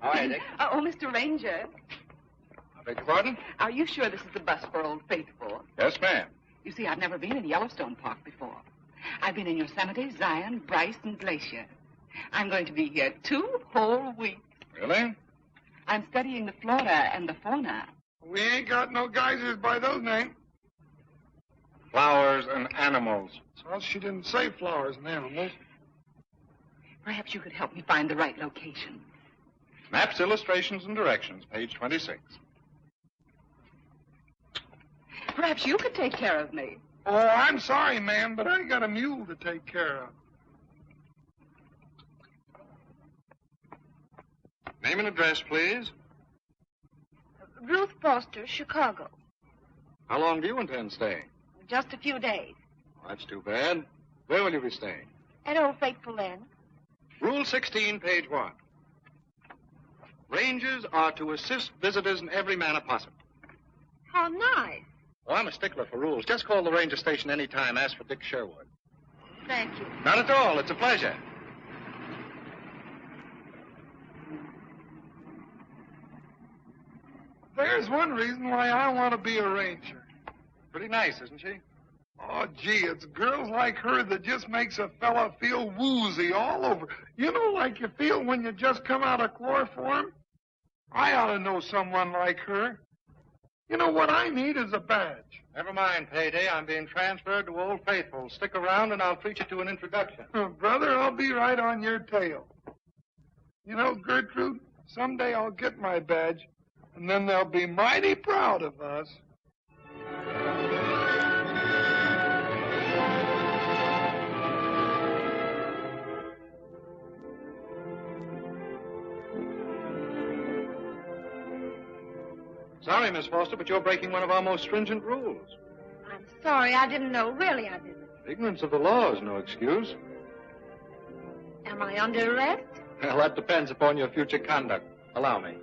How are you, Dick? Oh, Mr. Ranger. I beg your pardon? Are you sure this is the bus for Old Faithful? Yes, ma'am. You see, I've never been in Yellowstone Park before. I've been in Yosemite, Zion, Bryce, and Glacier. I'm going to be here 2 whole weeks. Really? I'm studying the flora and the fauna. We ain't got no geysers by those names. Flowers and animals. Well, she didn't say flowers and animals. Perhaps you could help me find the right location. Maps, illustrations, and directions, page 26. Perhaps you could take care of me. Oh, I'm sorry, ma'am, but I got a mule to take care of. Name and address, please. Ruth Foster, Chicago. How long do you intend staying? Just a few days. Oh, that's too bad. Where will you be staying? At Old Faithful Inn. Rule 16, page 1. Rangers are to assist visitors in every manner possible. How nice. Oh, I'm a stickler for rules. Just call the ranger station any time. Ask for Dick Sherwood. Thank you. Not at all. It's a pleasure. There's one reason why I want to be a ranger. Pretty nice, isn't she? Oh, gee, it's girls like her that just makes a fella feel woozy all over. You know, like you feel when you just come out of chloroform? I ought to know someone like her. You know, what I need is a badge. Never mind, Payday. I'm being transferred to Old Faithful. Stick around and I'll treat you to an introduction. Brother, I'll be right on your tail. You know, Gertrude, someday I'll get my badge, and then they'll be mighty proud of us. Sorry, Miss Foster, but you're breaking one of our most stringent rules. I'm sorry, I didn't know. Really, I didn't. Ignorance of the law is no excuse. Am I under arrest? Well, that depends upon your future conduct. Allow me.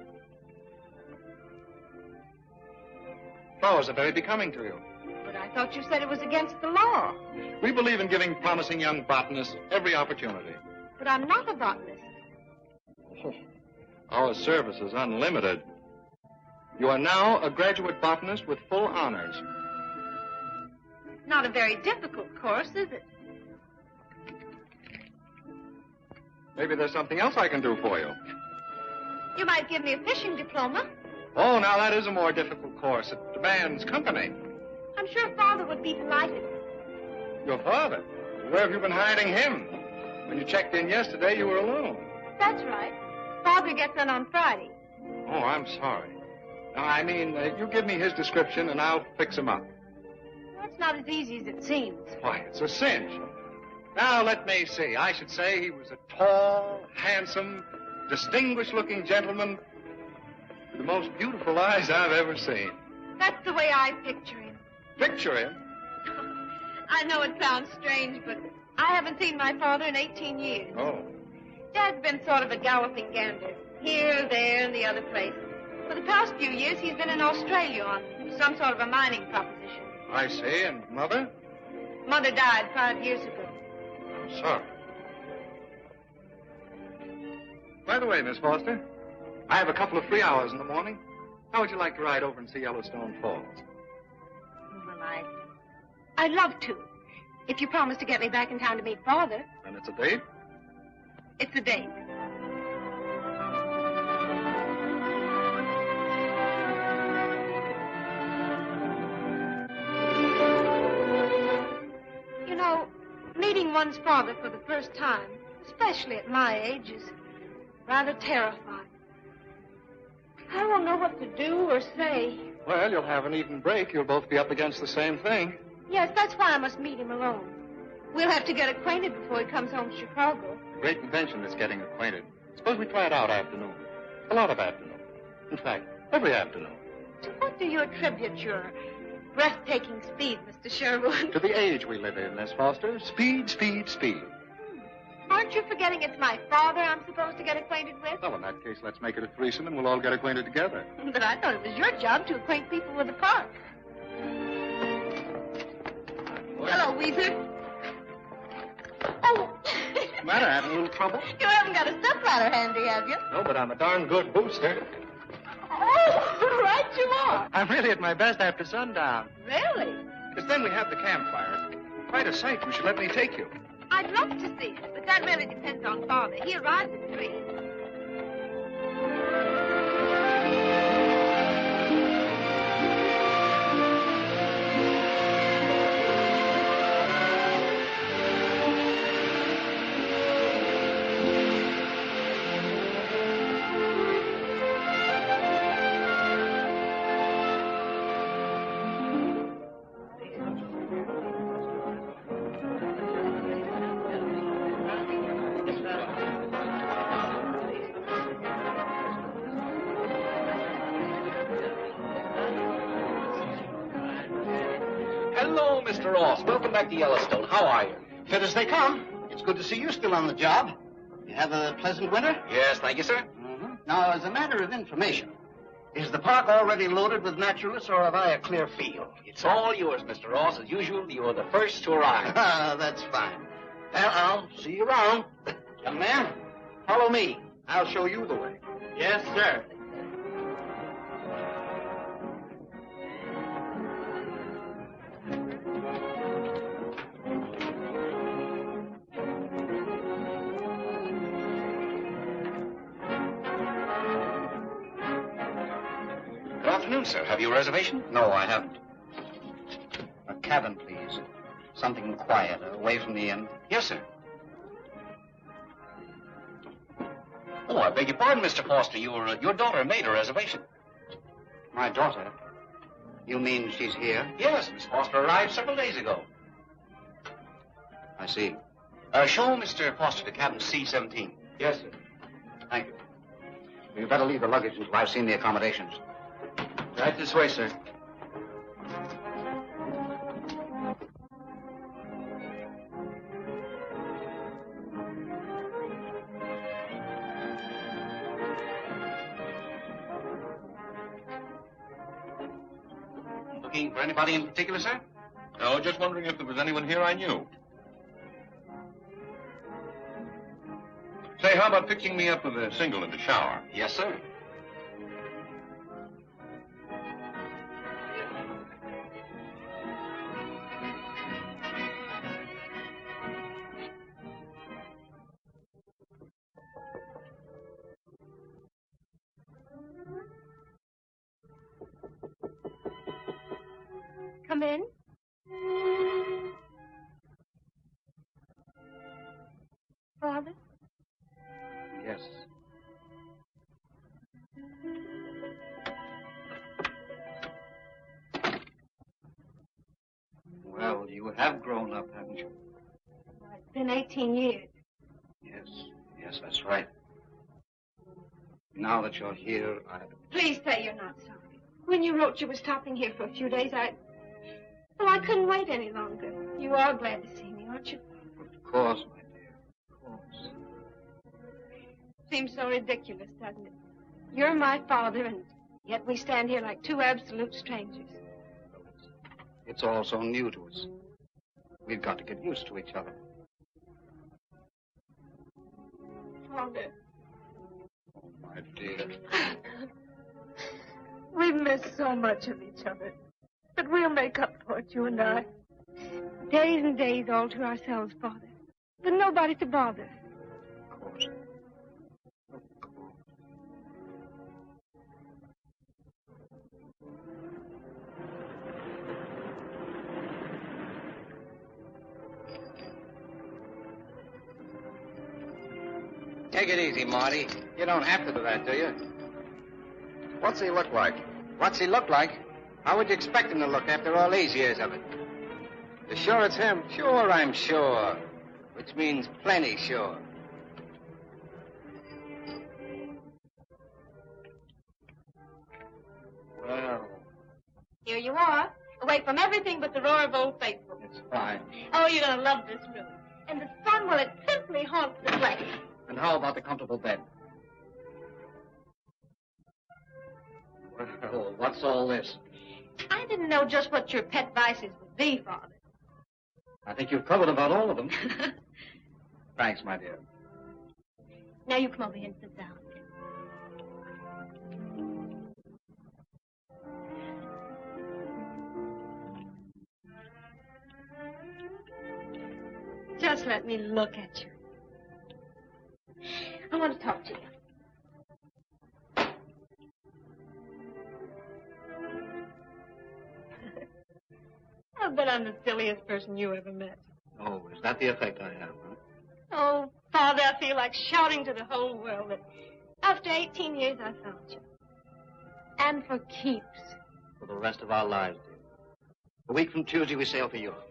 Flowers are very becoming to you. But I thought you said it was against the law. We believe in giving promising young botanists every opportunity. But I'm not a botanist. Oh, our service is unlimited. You are now a graduate botanist with full honors. Not a very difficult course, is it? Maybe there's something else I can do for you. You might give me a fishing diploma. Oh, now that is a more difficult course. It demands company. I'm sure Father would be delighted. Your father? Where have you been hiding him? When you checked in yesterday, you were alone. That's right. Father gets in on Friday. Oh, I'm sorry. No, I mean, you give me his description and I'll fix him up. That's not as easy as it seems. Why, it's a cinch. Now, let me see. I should say he was a tall, handsome, distinguished-looking gentleman with the most beautiful eyes I've ever seen. That's the way I picture him. Picture him? I know it sounds strange, but I haven't seen my father in 18 years. Oh. Dad's been sort of a galloping gander, here, there, and the other place. For the past few years, he's been in Australia on some sort of a mining proposition. I see. And Mother? Mother died 5 years ago. I'm sorry. By the way, Miss Foster, I have a couple of free hours in the morning. How would you like to ride over and see Yellowstone Falls? Well, I'd love to. If you promise to get me back in time to meet Father. And it's a date? It's a date. You know, meeting one's father for the first time, especially at my age, is rather terrifying. I won't know what to do or say. Well, you'll have an even break. You'll both be up against the same thing. Yes, that's why I must meet him alone. We'll have to get acquainted before he comes home to Chicago. The great invention is getting acquainted. Suppose we try it out afternoon. A lot of afternoon. In fact, every afternoon. To what do you attribute your breathtaking speed, Mr. Sherwood? To the age we live in, Miss Foster. Speed, speed, speed. Aren't you forgetting it's my father I'm supposed to get acquainted with? Well, in that case, let's make it a threesome and we'll all get acquainted together. But I thought it was your job to acquaint people with the park. Hello, Weezer. Oh! the matter? Having a little trouble? You haven't got a stepladder handy, have you? No, but I'm a darn good booster. Oh, right you are. I'm really at my best after sundown. Really? Because then we have the campfire. Quite a sight. You should let me take you. I'd love to see it, but that really depends on Father. He arrives at 3. Hello, Mr. Ross. Welcome back to Yellowstone. How are you? Fit as they come. It's good to see you still on the job. You have a pleasant winter? Yes, thank you, sir. Mm-hmm. Now, as a matter of information, is the park already loaded with naturalists, or have I a clear field? It's all yours, Mr. Ross. As usual, you're the first to arrive. That's fine. Well, I'll see you around. Young man, follow me. I'll show you the way. Yes, sir. Good afternoon, sir. Have you a reservation? No, I haven't. A cabin, please. Something quiet, away from the inn. Yes, sir. Oh, I beg your pardon, Mr. Foster. Your daughter made a reservation. My daughter? You mean she's here? Yes, Miss Foster arrived several days ago. I see. Show Mr. Foster to cabin C-17. Yes, sir. Thank you. You'd better leave the luggage until I've seen the accommodations. Right this way, sir. Looking for anybody in particular, sir? No, just wondering if there was anyone here I knew. Say, how about fixing me up with a single and a shower? Yes, sir. Come in. Father? Yes. Well, you have grown up, haven't you? It's been 18 years. Yes, that's right. Now that you're here, Please say you're not sorry. When you wrote you were stopping here for a few days, Well, I couldn't wait any longer. You are glad to see me, aren't you? Of course, my dear. Of course. Seems so ridiculous, doesn't it? You're my father, and yet we stand here like two absolute strangers. It's all so new to us. We've got to get used to each other. Father, Oh, my dear. we've missed so much of each other. But we'll make up for it, you and I. Days and days all to ourselves, Father. With nobody to bother. Of course. Take it easy, Marty. You don't have to do that, do you? What's he look like? What's he look like? How would you expect him to look after all these years of it? You sure it's him? Sure, I'm sure. Which means plenty sure. Well, Here you are, away from everything but the roar of Old Faithful. it's fine. Oh, you're going to love this room. And the sun, well, it simply haunts the place. And how about the comfortable bed? Well, what's all this? I didn't know just what your pet vices would be, Father. I think you've covered about all of them. Thanks, my dear. Now you come over here and sit down. Just let me look at you. I want to talk to you. I bet I'm the silliest person you ever met. Oh, is that the effect I have, huh? Oh, Father, I feel like shouting to the whole world that after 18 years I found you. And for keeps. For the rest of our lives, dear. A week from Tuesday, we sail for Europe.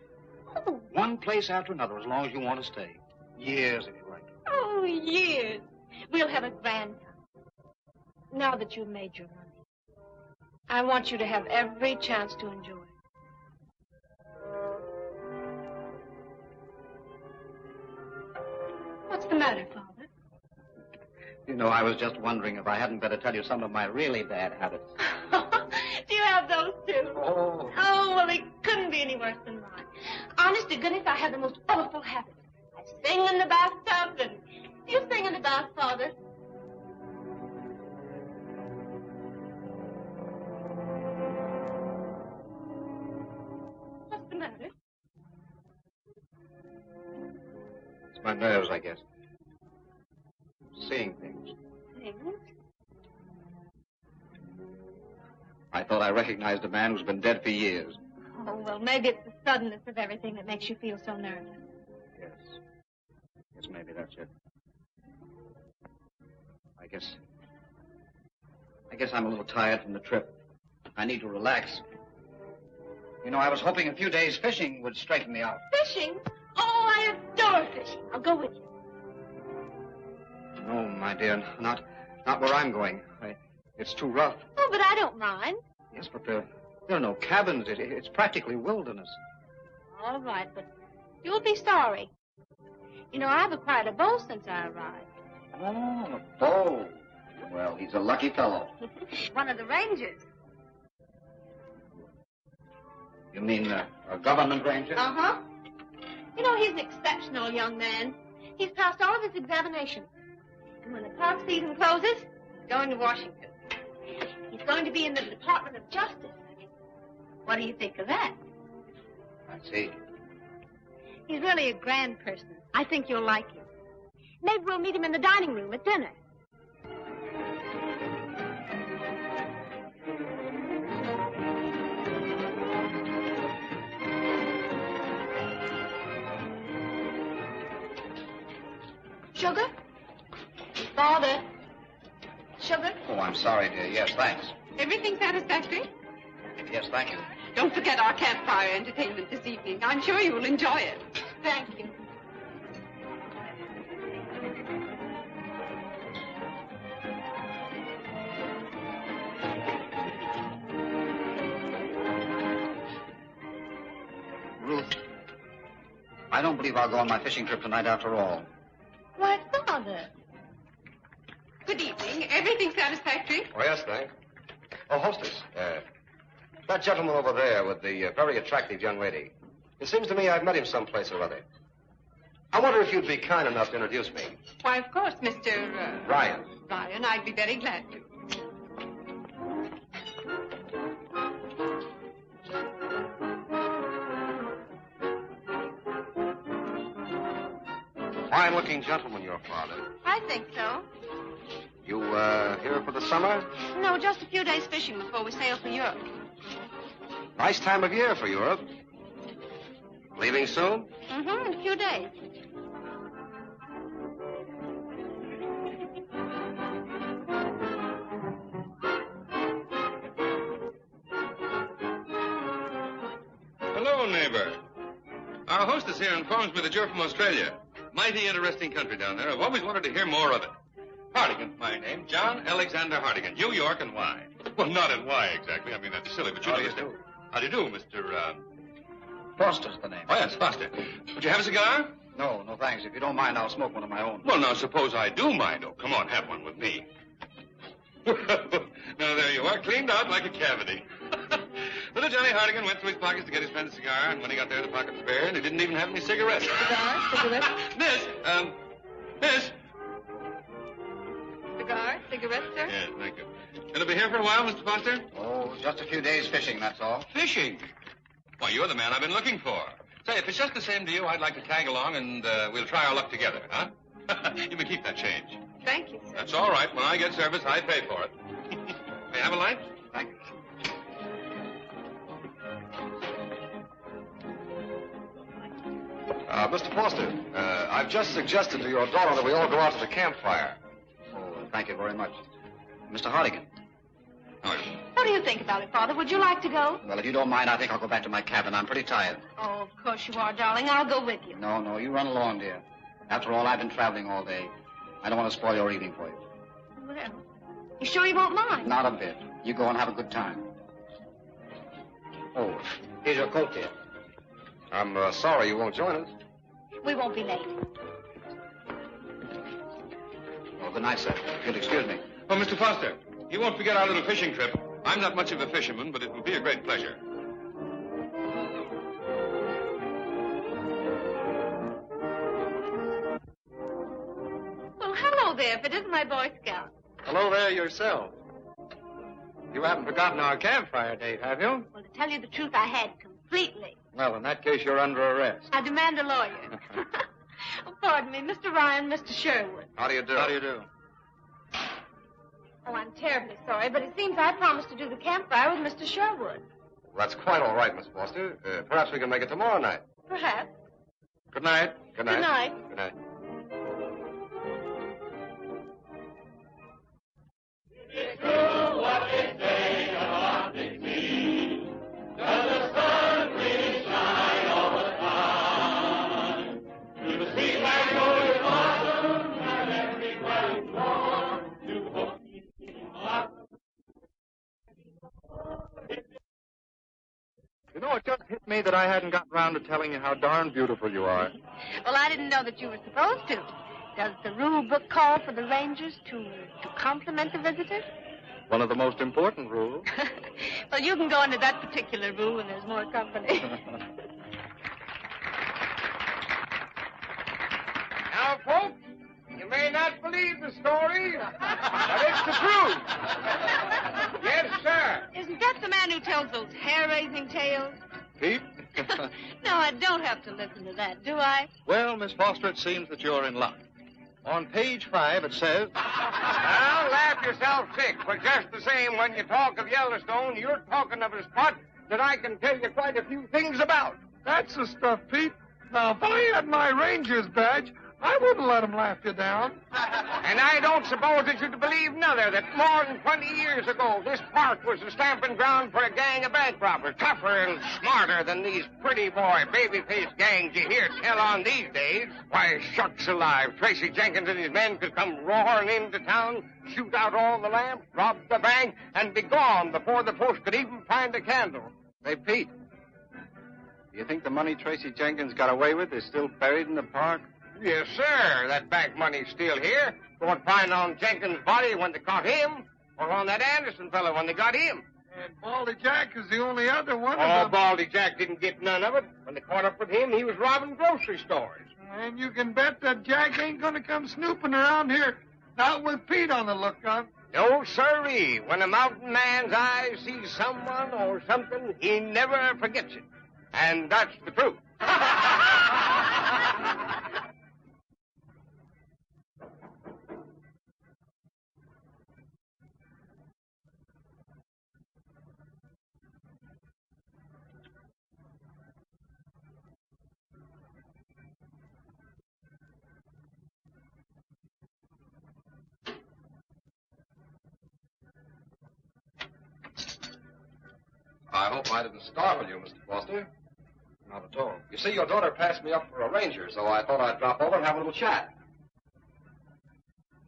Oh, One place after another, as long as you want to stay. Years, if you like. oh, years. We'll have a grand time. Now that you've made your money, I want you to have every chance to enjoy it. What's the matter, Father? You know, I was just wondering if I hadn't better tell you some of my really bad habits. Do you have those too? Oh. Oh, well, they couldn't be any worse than mine. Honest to goodness, I have the most awful habits. I sing in the bathtub, and you sing in the bath, Father. What's the matter? It's my nerves, I guess. Seeing things. Things? I thought I recognized a man who's been dead for years. Oh, well, maybe it's the suddenness of everything that makes you feel so nervous. Yes. Yes, maybe that's it. I guess I'm a little tired from the trip. I need to relax. You know, I was hoping a few days fishing would straighten me out. Fishing? Oh, I adore fishing. I'll go with you. No, my dear, not where I'm going. It's too rough. Oh, but I don't mind. Yes, but there are no cabins. It's practically wilderness. All right, but you'll be sorry. You know, I've acquired a bow since I arrived. Oh, a bow. Well, he's a lucky fellow. One of the rangers. You mean a government ranger? Uh-huh. You know, he's an exceptional young man. He's passed all of his examinations. And when the park season closes, he's going to Washington. He's going to be in the Department of Justice. What do you think of that? I see. He's really a grand person. I think you'll like him. Maybe we'll meet him in the dining room at dinner. Sugar? Father? Sugar? Oh, I'm sorry, dear. Yes, thanks. Everything satisfactory? Yes, thank you. Don't forget our campfire entertainment this evening. I'm sure you will enjoy it. Thank you. Ruth, I don't believe I'll go on my fishing trip tonight after all. Why, Father? Good evening. Everything satisfactory? Oh, yes, thanks. Oh, hostess, that gentleman over there with the very attractive young lady. It seems to me I've met him someplace or other. I wonder if you'd be kind enough to introduce me. Why, of course, Mr. Ryan. Ryan. I'd be very glad to. Fine-looking gentleman, your father. I think so. You, here for the summer? No, just a few days fishing before we sail for Europe. Nice time of year for Europe. Leaving soon? Mm-hmm, in a few days. Hello, neighbor. Our hostess here informs me that you're from Australia. Mighty interesting country down there. I've always wanted to hear more of it. Hardigan's my name. John Alexander Hardigan. New York and why? Well, not in why exactly. I mean, that's silly, but you How know. do you do? How do you do, Mr. Foster's the name. Oh, yes, Foster. Would you have a cigar? No, thanks. If you don't mind, I'll smoke one of my own. Well, now, suppose I do mind. Oh, come on, have one with me. Now, there you are, cleaned out like a cavity. Little Johnny Hardigan went through his pockets to get his friend a cigar, and when he got there, the pocket was bare, and he didn't even have any cigarettes. Cigarettes? Miss, Miss? Cigar, cigarette, sir? Yes, thank you. Gonna be here for a while, Mr. Foster? Oh, just a few days fishing, that's all. Fishing? Why, you're the man I've been looking for. Say, if it's just the same to you, I'd like to tag along and we'll try our luck together, huh? You may keep that change. Thank you, sir. That's all right. When I get service, I pay for it. May I have a light? Thank you. Mr. Foster, I've just suggested to your daughter that we all go out to the campfire. Oh, thank you very much. Mr. Hardigan. Oh, What do you think about it, Father? Would you like to go? Well, if you don't mind, I think I'll go back to my cabin. I'm pretty tired. Oh, of course you are, darling. I'll go with you. No, you run along, dear. After all, I've been traveling all day. I don't want to spoil your evening for you. Well, you sure you won't mind? Not a bit. You go and have a good time. Oh, here's your coat, dear. I'm sorry you won't join us. We won't be late. Oh, good night, sir. If you'll excuse me. well, Mr. Foster, you won't forget our little fishing trip. I'm not much of a fisherman, but it will be a great pleasure. Well, hello there, if it isn't my Boy Scout. Hello there yourself. You haven't forgotten our campfire date, have you? Well, to tell you the truth, I had completely. Well, in that case, you're under arrest. I demand a lawyer. Oh, pardon me, Mr. Ryan, Mr. Sherwood. How do you do? How do you do? Oh, I'm terribly sorry, but it seems I promised to do the campfire with Mr. Sherwood. Well, that's quite all right, Miss Foster. Perhaps we can make it tomorrow night. Perhaps. Good night. Good night. Good night. Good night. You know, it just hit me that I hadn't gotten around to telling you how darn beautiful you are. Well, I didn't know that you were supposed to. Does the rule book call for the rangers to compliment the visitors? One of the most important rules. Well, you can go into that particular room when there's more company. Now, folks, you may not believe the story, but it's the truth. Yes, sir. Isn't that the man who tells those hair-raising tales? Pete? No, I don't have to listen to that, do I? Well, Miss Foster, it seems that you're in luck. On page 5, it says... Now, laugh yourself sick, but just the same, when you talk of Yellowstone, you're talking of a spot that I can tell you quite a few things about. That's the stuff, Pete. Now, if I had my ranger's badge, I wouldn't let him laugh you down. And I don't suppose that you'd believe another that more than 20 years ago, this park was the stamping ground for a gang of bank robbers, tougher and smarter than these pretty boy, baby-faced gangs you hear tell on these days. Why, shucks alive, Tracy Jenkins and his men could come roaring into town, shoot out all the lamps, rob the bank, and be gone before the post could even find a candle. Hey, Pete. Do you think the money Tracy Jenkins got away with is still buried in the park? Yes, sir. That bank money's still here. Won't find on Jenkins' body when they caught him, or on that Anderson fellow when they got him. And Baldy Jack is the only other one. Oh, Baldy Jack didn't get none of it. When they caught up with him, he was robbing grocery stores. And you can bet that Jack ain't going to come snooping around here, not with Pete on the lookout. No, sirree. When a mountain man's eyes see someone or something, he never forgets it. And that's the truth. I hope I didn't startle you, Mr. Foster. Not at all. You see, your daughter passed me up for a ranger, so I thought I'd drop over and have a little chat.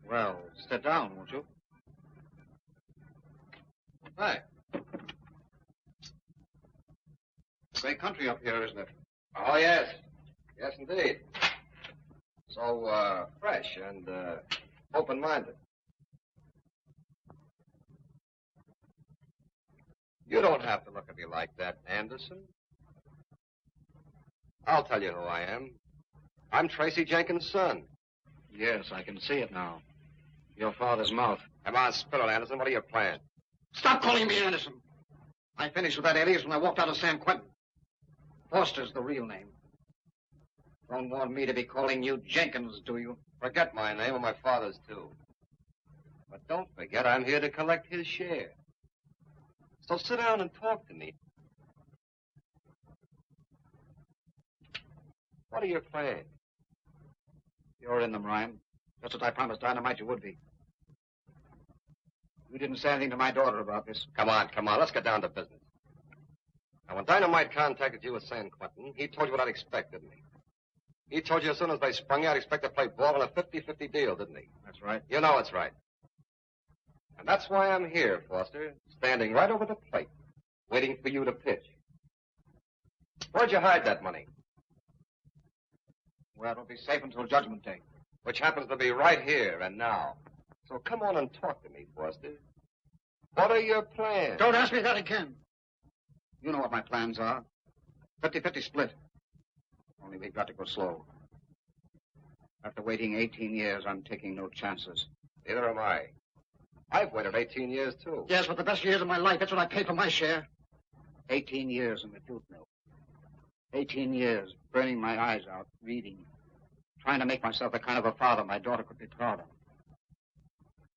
Well, sit down, won't you? Hi. Great country up here, isn't it? Oh, yes. Yes, indeed. So, fresh and, open-minded. You don't have to look at me like that, Anderson. I'll tell you who I am. I'm Tracy Jenkins' son. Yes, I can see it now. Your father's mouth. Come on, spit it, Anderson. What are your plans? Stop calling me Anderson. I finished with that alias when I walked out of San Quentin. Foster's the real name. Don't want me to be calling you Jenkins, do you? Forget my name and my father's, too. But don't forget, I'm here to collect his share. So sit down and talk to me. What are your plans? You're in them, Ryan. That's what I promised Dynamite you would be. You didn't say anything to my daughter about this. Come on. Let's get down to business. Now, when Dynamite contacted you at San Quentin, he told you what I'd expect, didn't he? He told you as soon as they sprung you, I'd expect to play ball in a 50-50 deal, didn't he? That's right. You know it's right. And that's why I'm here, Foster, standing right over the plate, waiting for you to pitch. Where'd you hide that money? Well, it'll be safe until Judgment Day. Which happens to be right here and now. So come on and talk to me, Foster. What are your plans? Don't ask me that again. You know what my plans are. 50-50 split. Only we've got to go slow. After waiting 18 years, I'm taking no chances. Neither am I. I've waited 18 years, too. Yes, but the best years of my life. That's what I paid for my share. 18 years in the jute mill. 18 years burning my eyes out, reading. Trying to make myself the kind of a father my daughter could be proud of.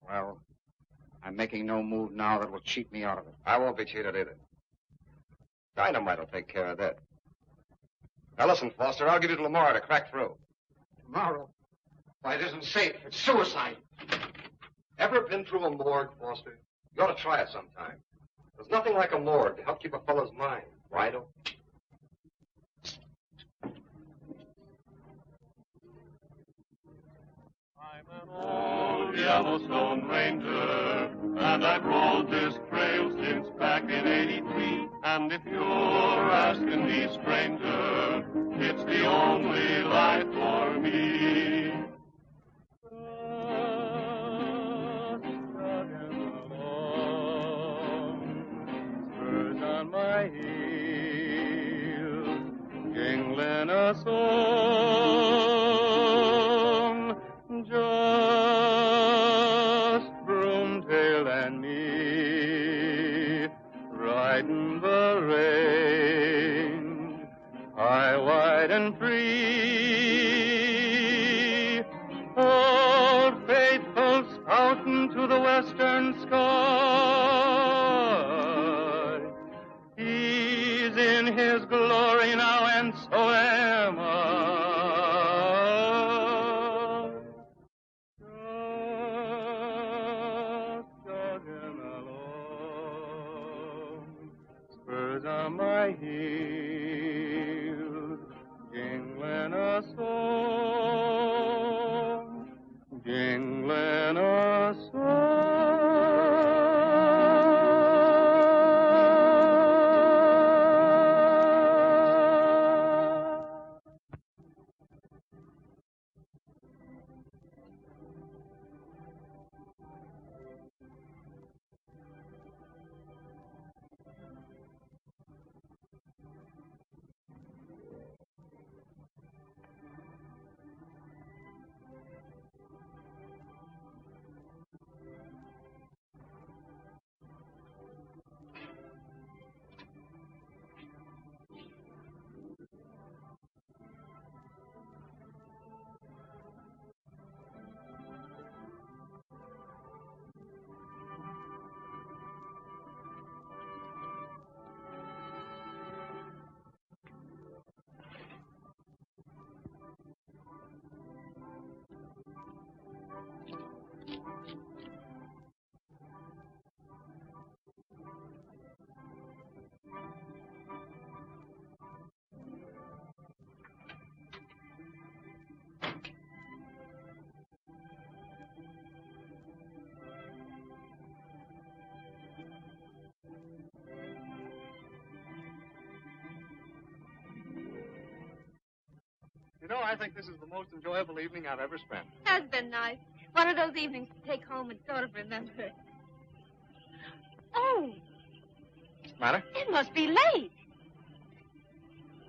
Well, I'm making no move now that will cheat me out of it. I won't be cheated either. Dynamite will take care of that. Now listen, Foster, I'll give you till tomorrow to crack through. Tomorrow? Why, it isn't safe. It's suicide. Ever been through a morgue, Foster? You ought to try it sometime. There's nothing like a morgue to help keep a fellow's mind idle. I'm an old Yellowstone Ranger, and I've rode this trail since back in '83. And if you're asking me, stranger, it's the only life for me. Spurs on my heels, jingling a song. Just Broomtail and me, riding the range, high, wide, and free. Old faithful scouting to the western sky. He's in his glory now, and so am I. On my heels, jingling a song, jingling a song. You know, I think this is the most enjoyable evening I've ever spent. Has been nice. One of those evenings to take home and sort of remember. Oh, What's the matter? it must be late.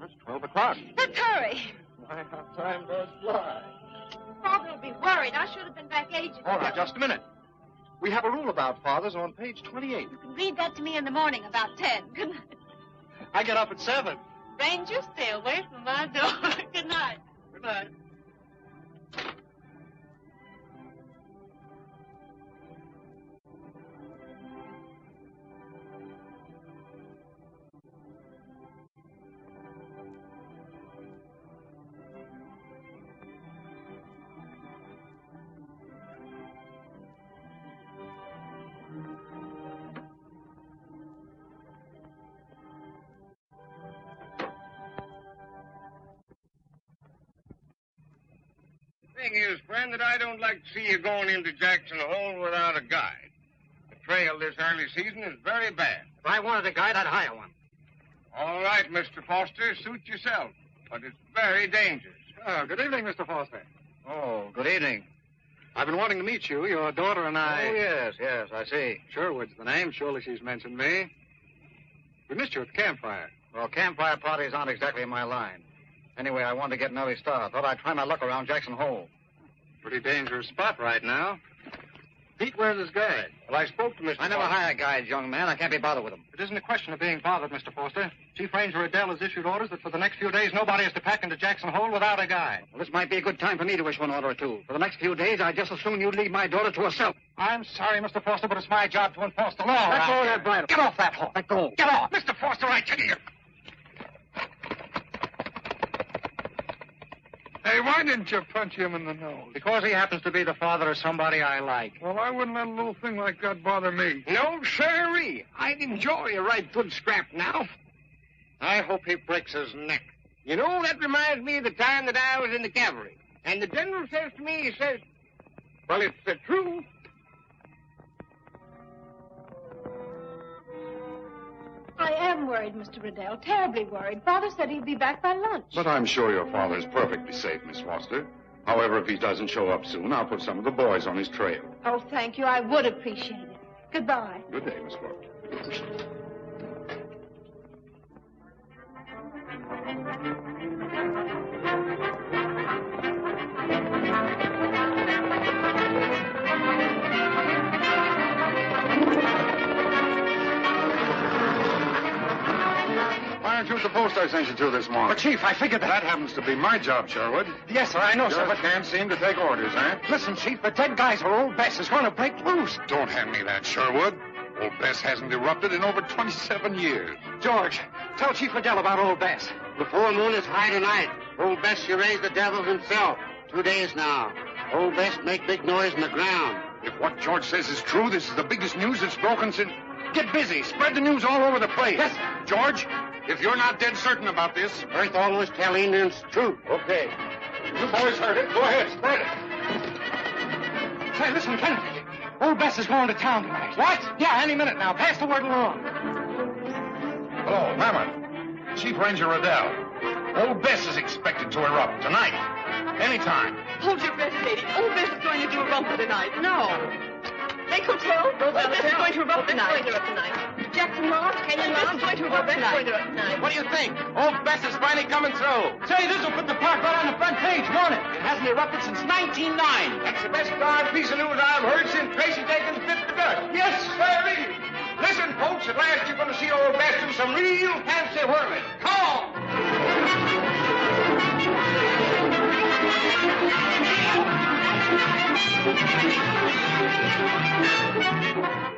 It's 12 o'clock. Let's hurry. Why, how time does fly. Father will be worried. worried. I should have been back ages ago. All right, just a minute. We have a rule about fathers on page 28. You can read that to me in the morning about 10. Good night. I get up at 7. Ranger, stay away from my door. Good night. Good night. Thing is, friend, that I don't like to see you going into Jackson Hole without a guide. The trail this early season is very bad. If I wanted a guide, I'd hire one. All right, Mr. Foster, suit yourself. But it's very dangerous. Oh, good evening, Mr. Foster. Oh, good evening. I've been wanting to meet you. Your daughter and I... Oh, yes, I see. Sherwood's the name. Surely she's mentioned me. We missed you at the campfire. Well, campfire parties aren't exactly my line. Anyway, I wanted to get an early start. Thought I'd try my luck around Jackson Hole. Pretty dangerous spot right now. Pete, where's his guide? Well, I spoke to Mr. I never hire guides, young man. I can't be bothered with them. It isn't a question of being bothered, Mr. Foster. Chief Ranger Adele has issued orders that for the next few days nobody is to pack into Jackson Hole without a guide. Well, this might be a good time for me to issue an order or two. For the next few days, I'd just as soon you'd leave my daughter to herself. I'm sorry, Mr. Foster, but it's my job to enforce the law. Let go of that bridle. Get off that horse. Let go. Get off. Mr. Foster, I tell you. Hey, why didn't you punch him in the nose? Because he happens to be the father of somebody I like. Well, I wouldn't let a little thing like that bother me. No, sirree. I'd enjoy a right good scrap now. I hope he breaks his neck. You know, that reminds me of the time that I was in the cavalry. And the general says to me, he says, well, it's the truth. I am worried, Mr. Riddell. Terribly worried. Father said he'd be back by lunch. But I'm sure your father's perfectly safe, Miss Foster. However, if he doesn't show up soon, I'll put some of the boys on his trail. Oh, thank you. I would appreciate it. Goodbye. Good day, Miss Foster. Why aren't you at the post I sent you to this morning? But, Chief, I figured That happens to be my job, Sherwood. Yes, sir, I know, sir, Just but... can't seem to take orders, eh? Listen, Chief, the dead guys are old Bess is going to break loose. Don't hand me that, Sherwood. Old Bess hasn't erupted in over 27 years. George, tell Chief Riddell about old Bess. The full moon is high tonight. Old Bess, she raised the devil himself. 2 days now. Old Bess make big noise in the ground. If what George says is true, this is the biggest news that's broken since... Get busy. Spread the news all over the place. Yes, George, if you're not dead certain about this... Earth always tell Indians truth. Okay. You boys heard it. Go ahead. Spread it. Say, listen, Kennedy. Old Bess is going to town tonight. What? Yeah, any minute now. Pass the word along. Hello, Mammon. Chief Ranger Adele. Old Bess is expected to erupt tonight. Anytime. Hold your breath, lady. Old Bess is going to do a rumble tonight. No. Lake Hotel. Old Bess is going to erupt tonight. Jackson Lodge, Canyon Lodge, going to erupt tonight. What do you think? Old Bess is finally coming through. Say, this will put the park right on the front page, won't it? It hasn't erupted since 1909. That's the best darn piece of news I've heard since Tracy Jenkins bit the dust. Yes, sir. Listen, folks, at last you're going to see old Bess do some real fancy whirling. Come on.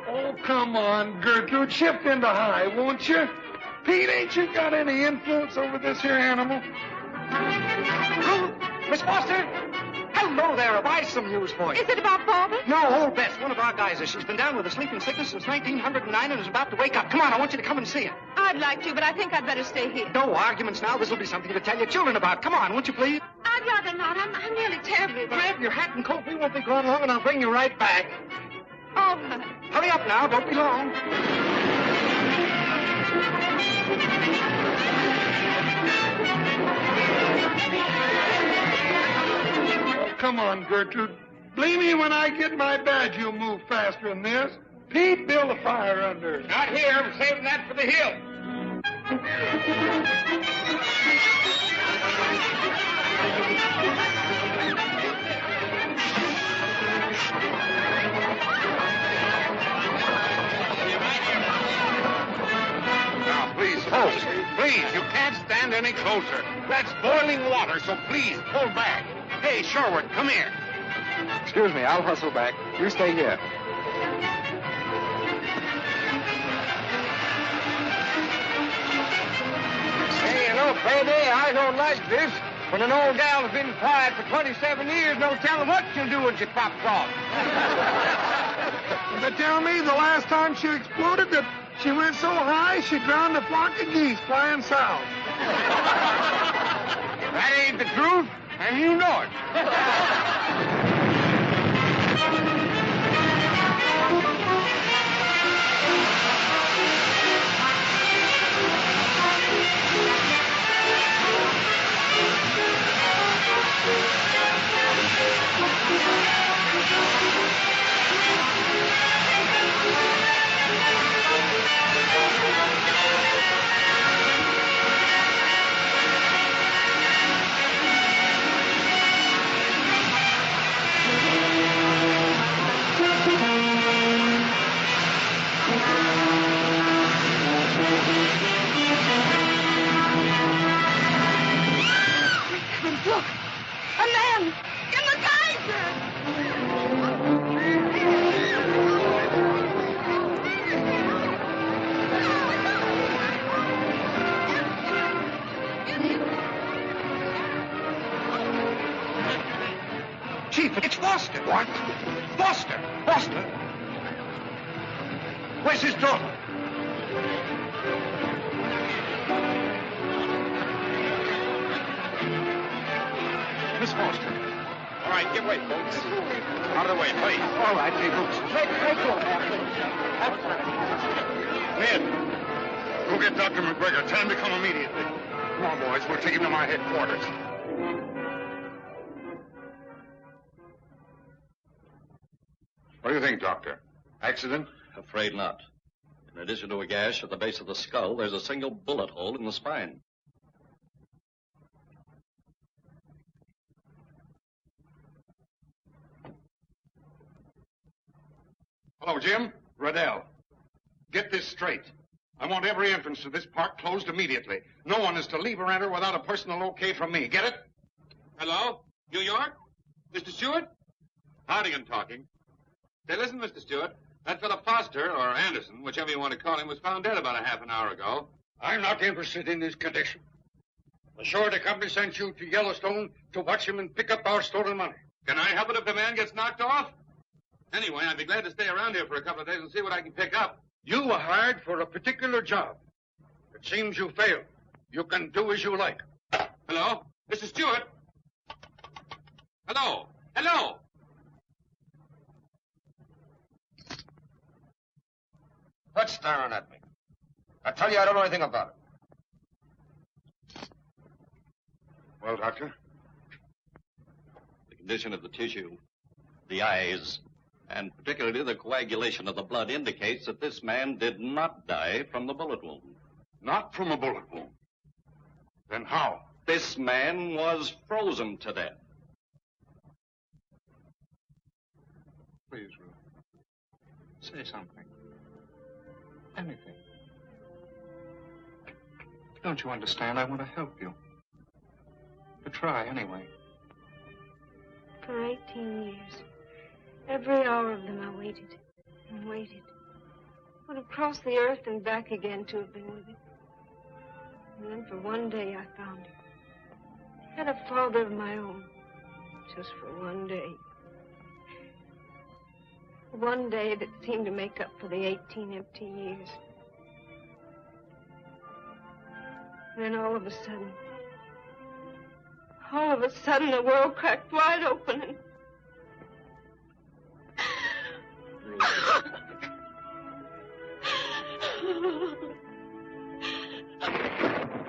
Oh, come on, Gertrude. Shift into high, won't you? Pete, ain't you got any influence over this here animal? Miss Foster? Hello there. Have I some news for you? Is it about Father? No, old Bess, one of our guys. She's been down with a sleeping sickness since 1909 and is about to wake up. Come on, I want you to come and see her. I'd like to, but I think I'd better stay here. No arguments now. This will be something to tell your children about. Come on, won't you please? I'd rather not. I'm really terribly worried. Grab your hat and coat. We won't be gone long, and I'll bring you right back. All right. Hurry up now. Don't be long. Come on, Gertrude. Believe me, when I get my badge, you'll move faster than this. Pete, build a fire under. Not here. I'm saving that for the hill. any closer. That's boiling water, so please pull back. Hey, Sherwood, come here. Excuse me, I'll hustle back. You stay here. Hey, you know, baby, I don't like this. When an old gal's been quiet for 27 years, no telling what she'll do when she pops off. They tell me the last time she exploded that she went so high she drowned a flock of geese flying south. That ain't the truth, and you know it. Look! A man! In the geyser! Chief, it's Foster. What? Foster. Foster? Where's his daughter? Miss Foster. All right, give way, folks. Out of the way, please. All right, people. Let go, Ned, go get Dr. McGregor. Tell him to come immediately. Come on, boys. We'll take him to my headquarters. What do you think, Doctor? Accident? Afraid not. In addition to a gash at the base of the skull, there's a single bullet hole in the spine. Hello, Jim. Riddell. Get this straight. I want every entrance to this park closed immediately. No one is to leave or enter without a personal okay from me. Get it? Hello? New York? Mr. Stewart? Hardigan talking. Say, listen, Mr. Stewart. That fellow Foster, or Anderson, whichever you want to call him, was found dead about a half an hour ago. I'm not interested in his condition. The surety company sent you to Yellowstone to watch him and pick up our stolen money. Can I help it if the man gets knocked off? Anyway, I'd be glad to stay around here for a couple of days and see what I can pick up. You were hired for a particular job. It seems you failed. You can do as you like. Hello? Mr. Stewart? Hello? Hello? Quit staring at me. I tell you, I don't know anything about it. Well, Doctor? The condition of the tissue, the eyes, and particularly the coagulation of the blood indicates that this man did not die from the bullet wound. Not from a bullet wound. Then how? This man was frozen to death. Please, Ruth. Say something. Anything. Don't you understand? I want to help you. To try, anyway. For 18 years, every hour of them I waited and waited. Would have crossed the earth and back again to have been with him. And then for one day I found him. Had a father of my own, just for one day. One day that seemed to make up for the 18 empty years. Then all of a sudden, the world cracked wide open and...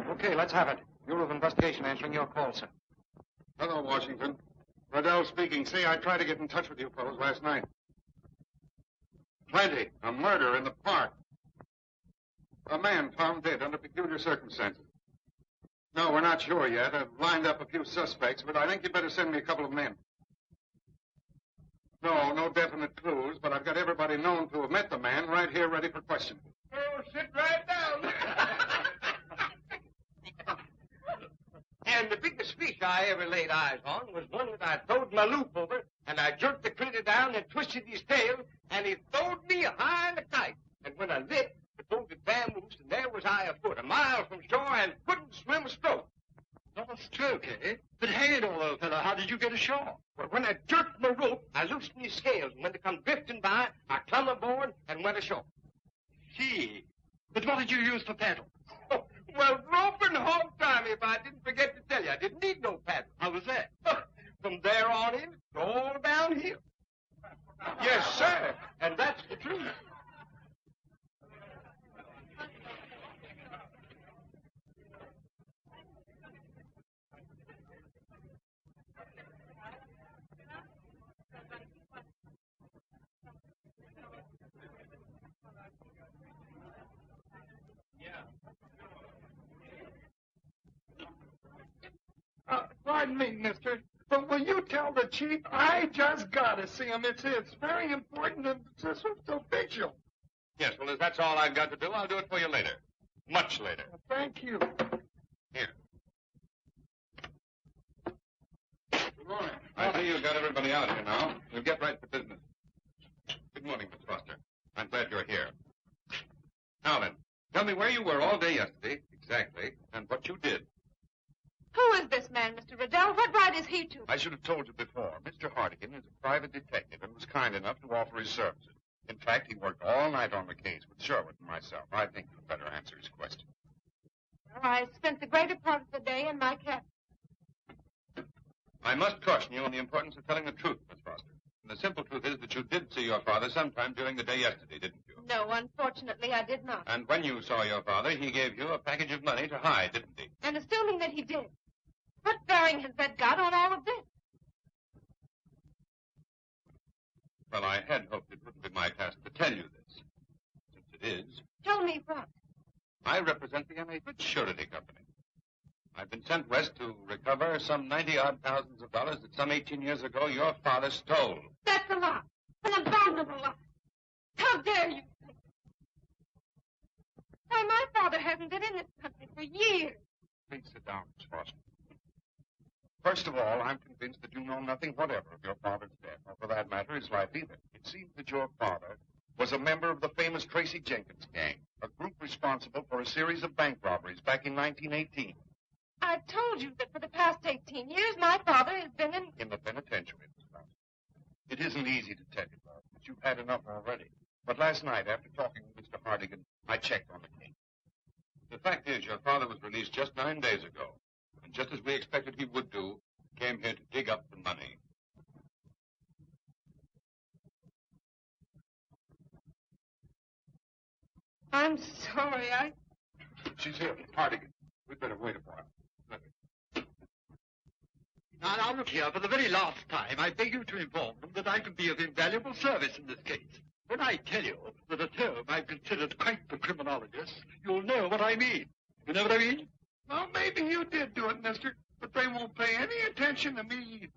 Okay, let's have it. Bureau of Investigation answering your call, sir. Hello, Washington. Riddell speaking. See, I tried to get in touch with you fellows last night. Plenty. A murder in the park. A man found dead under peculiar circumstances. No, we're not sure yet. I've lined up a few suspects, but I think you better send me a couple of men. No definite clues, but I've got everybody known to have met the man right here ready for questioning. Oh, sit right down. And the biggest fish I ever laid eyes on was one that I throwed my loop over, and I jerked the critter down and twisted his tail, and he throwed me high in the kite. And when I lit, the boat had vamoosed, and there was I afoot, a mile from shore, and couldn't swim a stroke. Not a stroke, eh? But hang it all, old fellow, how did you get ashore? Well, when I jerked my rope, I loosened his scales, and when they come drifting by, I clumb aboard and went ashore. See. But what did you use for paddle? Oh, well, rope and hog time, if I didn't forget to tell you. I didn't need no paddle. How was that? From there on in, it's all downhill. Yes, sir, and that's the truth. Pardon me, mister, but will you tell the chief I just got to see him? It's very important and it's official. Yes, well, if that's all I've got to do, I'll do it for you later. Much later. Thank you. Here. Good morning. I see you've got everybody out here now. We'll get right to business. Good morning, Miss Foster. I'm glad you're here. Now then, tell me where you were all day yesterday, exactly, and what you did. Who is this man, Mr. Riddell? What right is he to? I should have told you before. Mr. Hartigan is a private detective and was kind enough to offer his services. In fact, he worked all night on the case with Sherwood and myself. I think you'd better answer his question. Well, I spent the greater part of the day in my cabin. I must caution you on the importance of telling the truth, Miss Foster. And the simple truth is that you did see your father sometime during the day yesterday, didn't you? No, unfortunately, I did not. And when you saw your father, he gave you a package of money to hide, didn't he? And assuming that he did, what bearing has that got on all of this? Well, I had hoped it wouldn't be my task to tell you this. Since it is, Tell me what? I represent the M.A. Surety Company. I've been sent west to recover some 90-odd thousands of dollars that some 18 years ago your father stole. That's a lie. An abominable lie. How dare you? Why, my father hasn't been in this country for years. Please sit down, Miss Foster. First of all, I'm convinced that you know nothing whatever of your father's death, or for that matter, his life either. It seems that your father was a member of the famous Tracy Jenkins gang, a group responsible for a series of bank robberies back in 1918. I've told you that for the past 18 years, my father has been in the penitentiary, Miss Foster. It isn't easy to tell you, though, but you've had enough already. But last night, after talking with Mr. Hartigan, I checked on the case. The fact is, your father was released just 9 days ago. And just as we expected he would do, came here to dig up the money. I'm sorry, She's here, Hartigan. We'd better wait a while. Now, look here. For the very last time, I beg you to inform them that I can be of invaluable service in this case. When I tell you that a term I've considered quite the criminologist, you'll know what I mean. You know what I mean? Well, maybe you did do it, mister, but they won't pay any attention to me.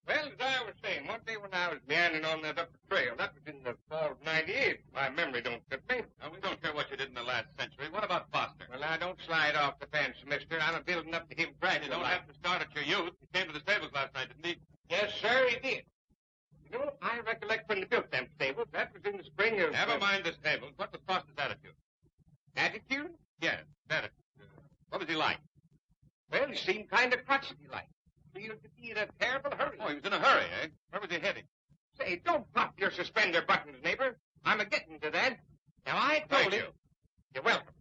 Well, as I was saying, one day when I was meandering on that upper trail, that was in the fall of '98. My memory don't fit me. Now, we don't care what you did in the last century. What about Foster? Well, I don't slide off the fence, mister. I'm building up to him You gradually. don't have to start at your youth. He came to the stables last night, didn't he? Yes, sir, he did. You know, I recollect when they built them stables. That was in the spring of... Never mind the stables. What was Foster's attitude? Attitude? Yes, attitude. What was he like? Well, he seemed kind of crotchety-like. Seemed to be in a terrible hurry. Oh, he was in a hurry, eh? Where was he heading? Say, don't pop your suspender buttons, neighbor. I'm a-getting to that. Now, I told Thank him... you. You're welcome.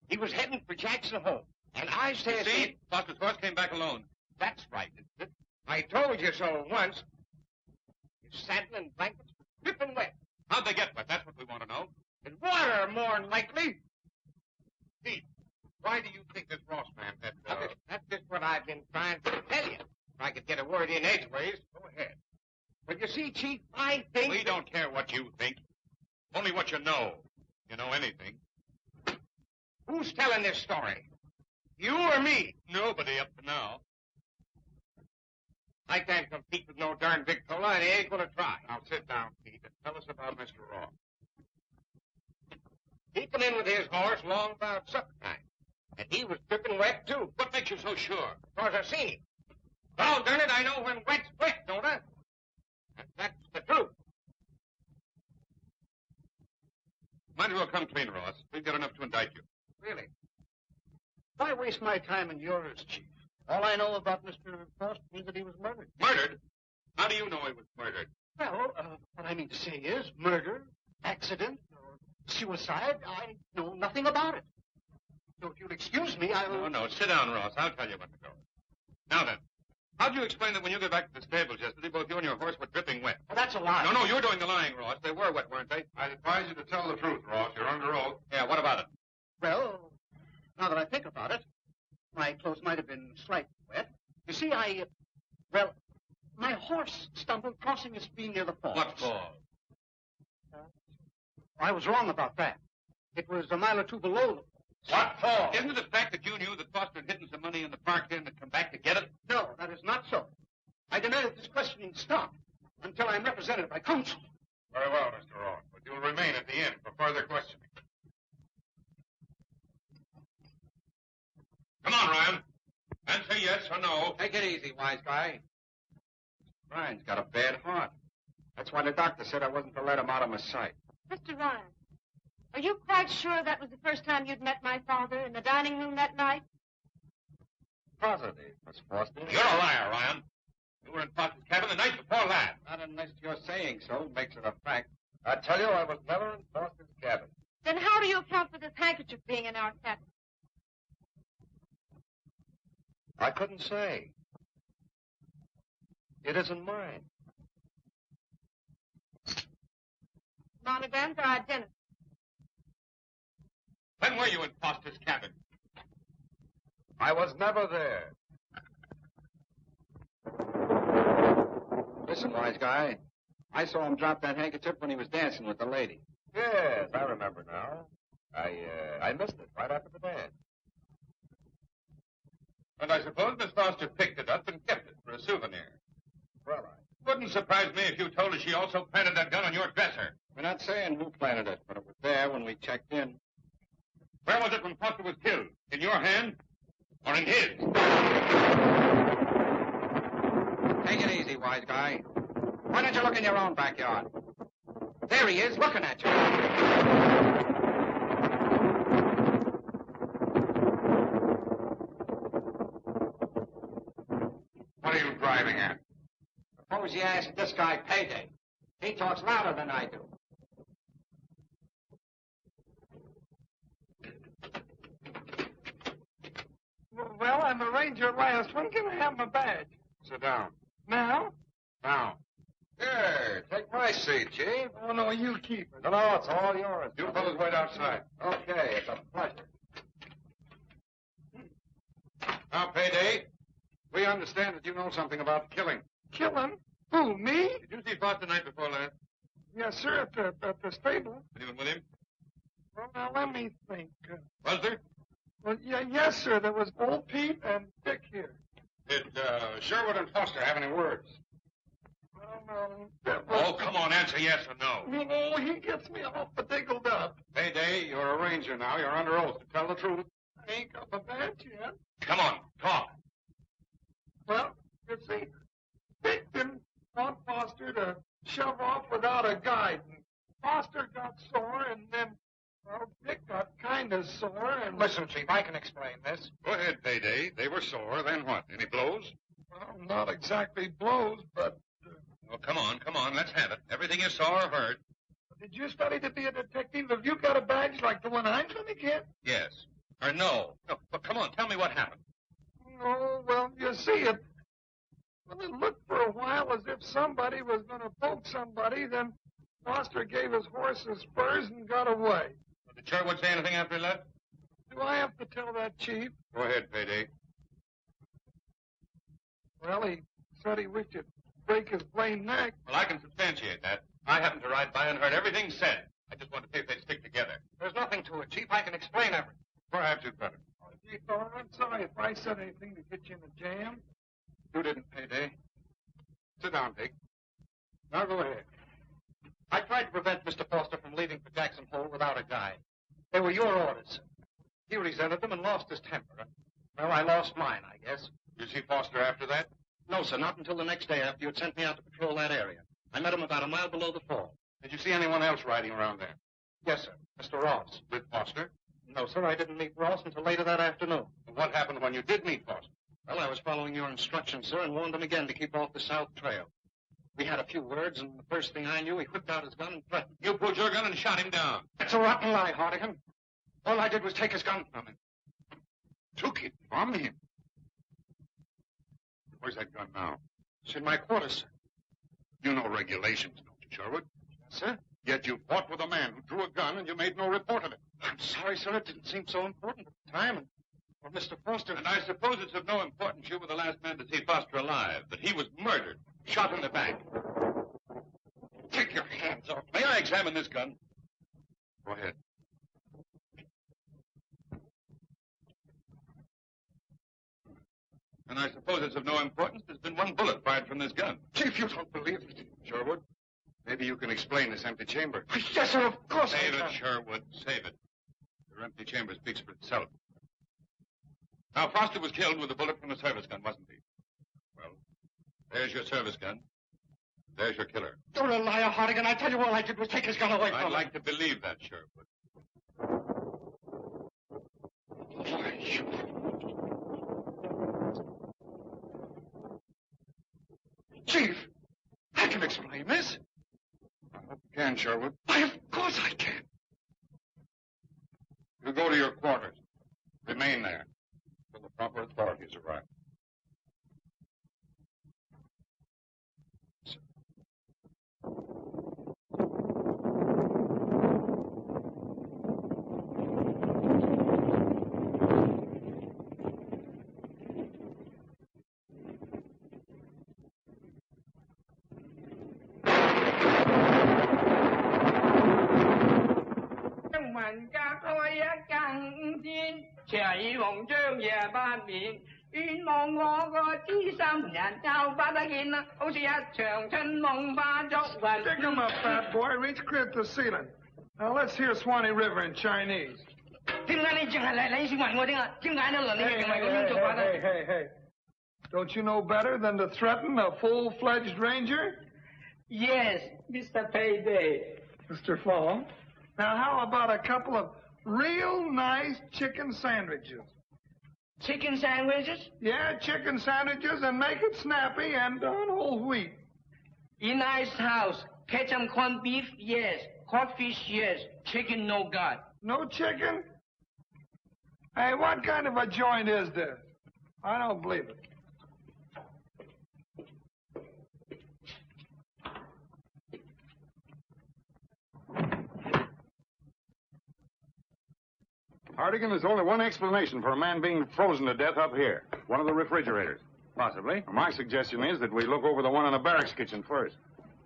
He was heading for Jackson Hole. And I said... See? Foster's horse came back alone. That's right, isn't it? I told you so once. His saddle and blankets were dripping wet. How'd they get wet? That's what we want to know. And water, more'n likely. Pete, why do you think this Ross man had... That's just what I've been trying to tell you. If I could get a word in edgeways, go ahead. But you see, Chief, I think... We don't care what you think. Only what you know. You know anything. Who's telling this story? You or me? Nobody up to now. I can't compete with no darn Victrola, and he ain't gonna try. Now sit down, Pete, and tell us about Mr. Ross. He come in with his horse long about supper time. And he was dripping wet, too. What makes you so sure? Because I seen him. Well, darn it, I know when wet's wet, don't I? And that's the truth. Might as well come clean, Ross. We've got enough to indict you. Really? Why waste my time and yours, Chief? All I know about Mr. Foster is that he was murdered. Murdered? How do you know he was murdered? Well, what I mean to say is murder, accident, or suicide. I know nothing about it. So if you'll excuse me, I'll... No, sit down, Ross. I'll tell you what to do. Now then, how'd you explain that when you got back to the stables yesterday, both you and your horse were dripping wet? Well, that's a lie. No, you're doing the lying, Ross. They were wet, weren't they? I advise you to tell the truth, Ross. You're under oath. Yeah, what about it? Well, now that I think about it, my clothes might have been slightly wet. You see, my horse stumbled crossing a stream near the falls. What fall? I was wrong about that. It was a mile or two below the What fall? Isn't it the fact that you knew that Foster had hidden some money in the park here and had come back to get it? No, that is not so. I demand that this questioning stop until I'm represented by counsel. Very well, Mr. Ross, but you'll remain at the inn for further questioning. Come on, Ryan. Answer yes or no. Take it easy, wise guy. Ryan's got a bad heart. That's why the doctor said I wasn't to let him out of my sight. Mr. Ryan, are you quite sure that was the first time you'd met my father in the dining room that night? Positive, Miss Foster. You're a liar, Ryan. You were in Foster's cabin the night before last. Not unless you're saying so makes it a fact. I tell you, I was never in Foster's cabin. Then how do you account for this handkerchief being in our cabin? I couldn't say. It isn't mine. Monograms are identical. When were you in Foster's cabin? I was never there. Listen, wise guy. I saw him drop that handkerchief when he was dancing with the lady. Yes, I remember now. I missed it right after the dance. And I suppose Miss Foster picked it up and kept it for a souvenir. Well, Wouldn't surprise me if you told us she also planted that gun on your dresser. we're not saying who planted it, but it was there when we checked in. Where was it when Foster was killed? In your hand or in his? Take it easy, wise guy. Why don't you look in your own backyard? There he is, looking at you. What are you driving at? Suppose you ask this guy Payday. He talks louder than I do. Well, I'm a ranger last one. Can I have my badge? Sit down. Now? Now. Here, take my seat, Chief. Oh, no, you keep it. No, it's all yours. You fellas wait outside. Okay, it's a pleasure. Now, Payday, we understand that you know something about killing. Kill him? Who, me? Did you see Foster the night before last? Yes, sir, at the stable. Anyone with him? Well, now, let me think. Was there? Well, yes, sir, there was old Pete and Dick here. Did Sherwood and Foster have any words? Well, no. Oh, come on, answer yes or no. No, he gets me all diggled up. Payday, you're a ranger now. You're under oath to tell the truth. I ain't got my badge yet. Come on, talk. Well, you see, Dick didn't want Foster to shove off without a guide. And Foster got sore, and then, well, Dick got kind of sore, and... Listen, Chief, I can explain this. Go ahead, Payday. They were sore. Then what? Any blows? Well, not exactly blows, but... Well, come on. Let's have it. Everything you saw or heard. Did you study to be a detective? Have you got a badge like the one I'm going to get? Yes. Or no. No, but come on, tell me what happened. Oh, well, you see, it looked for a while as if somebody was going to poke somebody. Then Foster gave his horse the spurs and got away. Did Sherwood say anything after he left? Do I have to tell that, Chief? Go ahead, Payday. Well, he said he wished he'd break his blame neck. Well, I can substantiate that. I happened to ride by and heard everything said. I just wanted to see if they'd stick together. There's nothing to it, Chief. I can explain everything. Perhaps you'd better. Chief, I'm sorry if I said anything to get you in a jam. You didn't, Payday. Sit down, Dick. Now go ahead. I tried to prevent Mr. Foster from leaving for Jackson Hole without a guide. They were your orders. He resented them and lost his temper. Well, I lost mine, I guess. You see Foster after that? No, sir, not until the next day after you had sent me out to patrol that area. I met him about a mile below the fall. Did you see anyone else riding around there? Yes, sir. Mr. Ross. With Foster? No, sir, I didn't meet Ross until later that afternoon. And what happened when you did meet Foster? Well, I was following your instructions, sir, and warned him again to keep off the south trail. We had a few words, and the first thing I knew, he whipped out his gun and threatened. You pulled your gun and shot him down. That's a rotten lie, Hartigan. All I did was take his gun from him. Took it from him? Where's that gun now? It's in my quarters, sir. You know regulations, don't you, Sherwood? Sir? Yet you fought with a man who drew a gun and you made no report of it. I'm sorry, sir. It didn't seem so important at the time. And well, Mr. Foster... And I suppose it's of no importance you were the last man to see Foster alive, that he was murdered, shot in the back. Take your hands off. May I examine this gun? Go ahead. And I suppose it's of no importance there's been one bullet fired from this gun. Chief, you don't believe it. Sherwood, maybe you can explain this empty chamber. Yes, sir, of course I Save can. it, Sherwood, save it. Your empty chamber speaks for itself. Now, Foster was killed with a bullet from a service gun, wasn't he? Well, there's your service gun. There's your killer. You're a liar, Hartigan. I tell you all I did was take his gun away from him. I'd like to believe that, Sherwood. Chief, I can explain this. I hope you can, Sherwood. Why, of course I can. You go to your quarters. Remain there until the proper authorities arrive. Stick 'em up, fat boy. Reach clear to the ceiling. Now let's hear Swanee River in Chinese. Hey. Don't you know better than to threaten a full-fledged ranger? Yes, Mr. Payday. Mr. Fong. Now, how about a couple of real nice chicken sandwiches? Chicken sandwiches? Yeah, chicken sandwiches, and make it snappy and on whole wheat. In nice house. Ketchup corned beef, yes. Codfish, yes. Chicken, no God. No chicken? Hey, what kind of a joint is this? I don't believe it. Hartigan, there's only one explanation for a man being frozen to death up here. One of the refrigerators. Possibly. My suggestion is that we look over the one in the barracks kitchen first.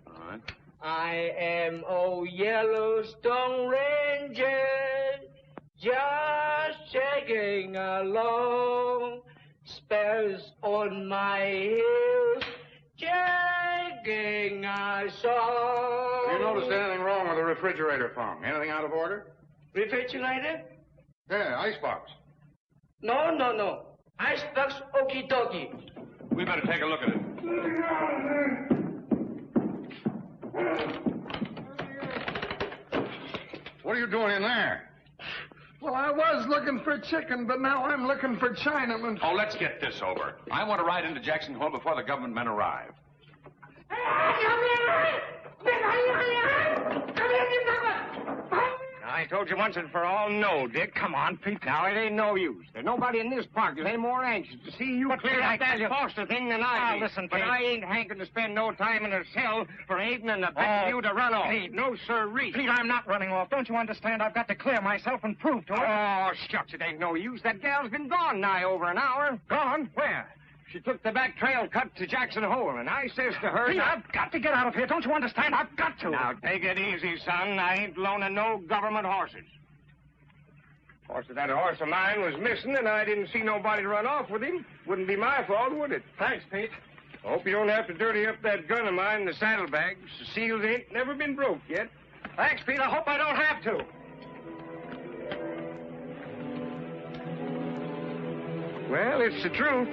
All right. I am a Yellowstone Ranger, just checking along. Spells on my heels, checking a song. Have you noticed anything wrong with the refrigerator, Fong? Anything out of order? Refrigerator? Yeah, icebox. No. Icebox, okie dokie. We better take a look at it. What are you doing in there? Well, I was looking for chicken, but now I'm looking for Chinaman. Oh, let's get this over. I want to ride into Jackson Hole before the government men arrive. I told you once and for all, no, Dick. Come on, Pete. Now, it ain't no use. There's nobody in this park that's any more anxious to see you clear up that Foster thing than I be. Listen, but Pete. I ain't hankering to spend no time in a cell for aiding and abetting you to run off. Pete. No, sirree. Pete, I'm not running off. Don't you understand? I've got to clear myself and prove to her. Oh, shucks, it ain't no use. That gal's been gone nigh over an hour. Gone? Where? She took the back trail cut to Jackson Hole, and I says to her... Pete, I've got to get out of here. Don't you understand? I've got to. Now, take it easy, son. I ain't loaning no government horses. Of course, if that horse of mine was missing and I didn't see nobody run off with him, wouldn't be my fault, would it? Thanks, Pete. Hope you don't have to dirty up that gun of mine in the saddlebags. The seals ain't never been broke yet. Thanks, Pete. I hope I don't have to. Well, it's the truth.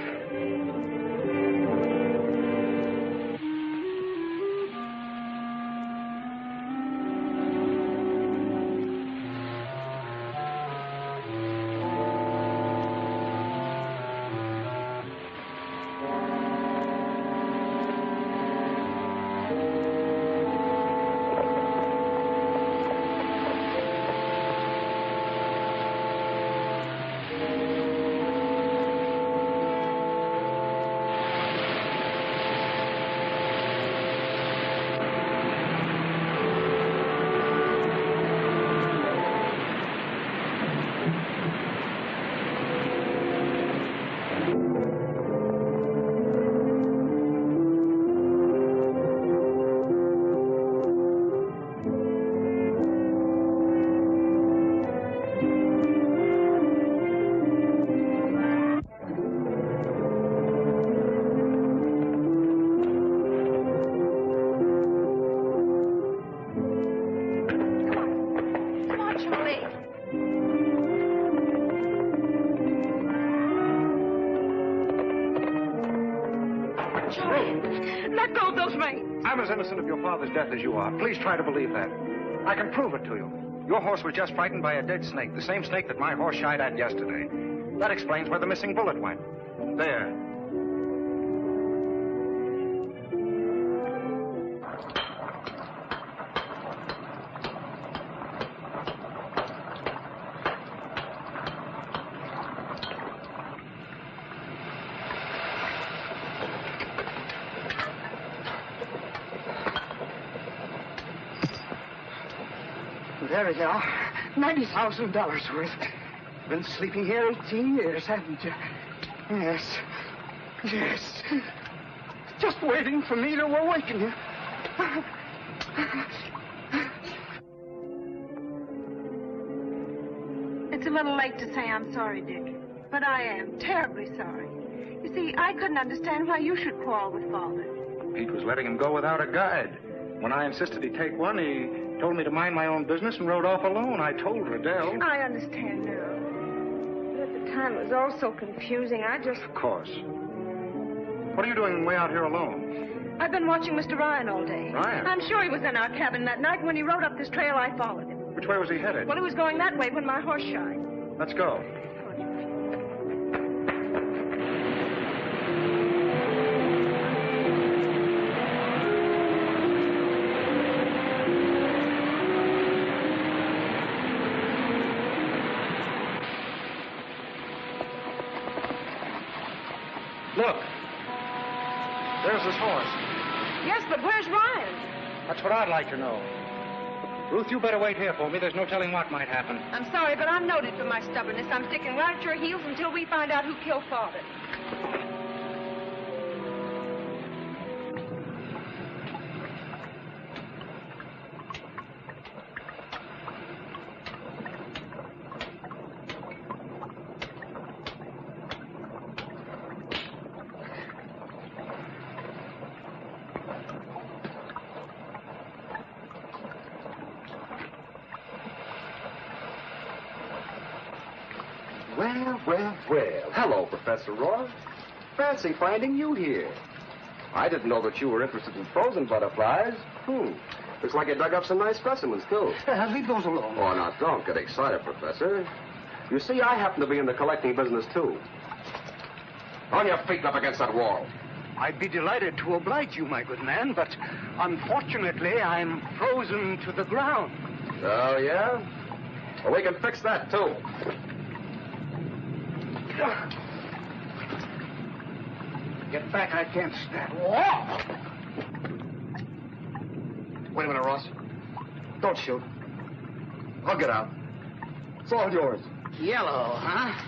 Let go of those reins. I'm as innocent of your father's death as you are. Please try to believe that. I can prove it to you. Your horse was just frightened by a dead snake, the same snake that my horse shied at yesterday. That explains where the missing bullet went. There. There we go. $90,000 worth. Been sleeping here 18 years, haven't you? Yes. Yes. Just waiting for me to awaken you. It's a little late to say I'm sorry, Dick. But I am terribly sorry. You see, I couldn't understand why you should quarrel with Father. Pete was letting him go without a guide. When I insisted he take one, he told me to mind my own business and rode off alone. I told Riddell. I understand now. But at the time, it was all so confusing. Of course. What are you doing way out here alone? I've been watching Mr. Ryan all day. Ryan? I'm sure he was in our cabin that night. When he rode up this trail, I followed him. Which way was he headed? Well, he was going that way when my horse shied. Let's go. Look. There's his horse. Yes, but where's Ryan? That's what I'd like to know. Ruth, you better wait here for me. There's no telling what might happen. I'm sorry, but I'm noted for my stubbornness. I'm sticking right at your heels until we find out who killed Father. Well. Hello, Professor Roy. Fancy finding you here. I didn't know that you were interested in frozen butterflies. Looks like you dug up some nice specimens, too. Leave those alone. Oh, now, don't get excited, Professor. You see, I happen to be in the collecting business, too. On your feet up against that wall. I'd be delighted to oblige you, my good man, but unfortunately, I'm frozen to the ground. Oh, yeah? Well, we can fix that, too. Get back, I can't stand. Wait a minute, Ross. Don't shoot. I'll get out. It's all yours. Yellow, huh?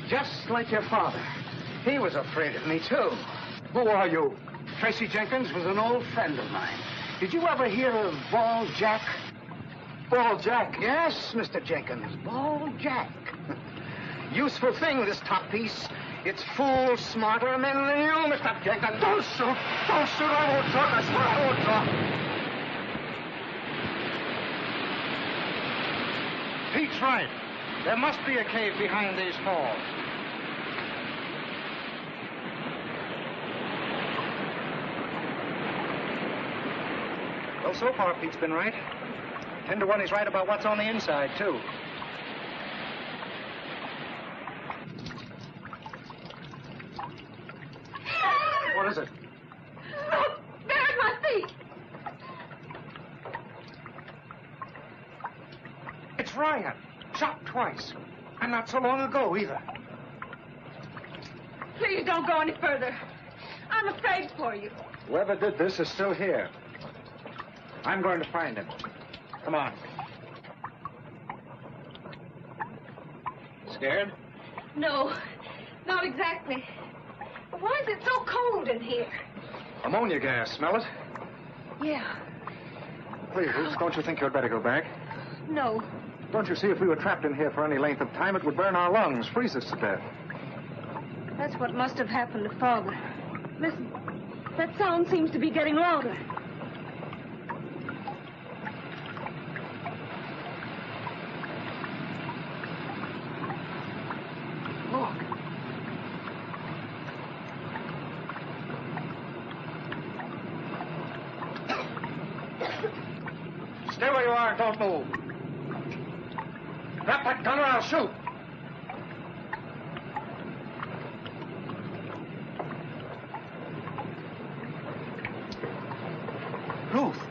Just like your father. He was afraid of me, too. Who are you? Tracy Jenkins was an old friend of mine. Did you ever hear of Ball Jack? Ball Jack? Yes, Mr. Jenkins. Ball Jack. Useful thing, this top piece. It's fools smarter men than you, Mr. Jenkins. Don't shoot! Don't shoot! I won't talk. I swear I won't talk. Pete's right. There must be a cave behind these falls. Well, so far, Pete's been right. 10 to 1, he's right about what's on the inside, too. What is it? Look, there at my feet. It's Ryan. Shot twice. And not so long ago, either. Please don't go any further. I'm afraid for you. Whoever did this is still here. I'm going to find him. Come on. Scared? No, not exactly. But why is it so cold in here? Ammonia gas. Smell it? Yeah. Please, Ruth, don't you think you'd better go back? No. Don't you see, if we were trapped in here for any length of time, it would burn our lungs, freeze us to death. That's what must have happened to Father. Listen, that sound seems to be getting louder. Look. Stay where you are and don't move. Drop that gun or I'll shoot. Ruth.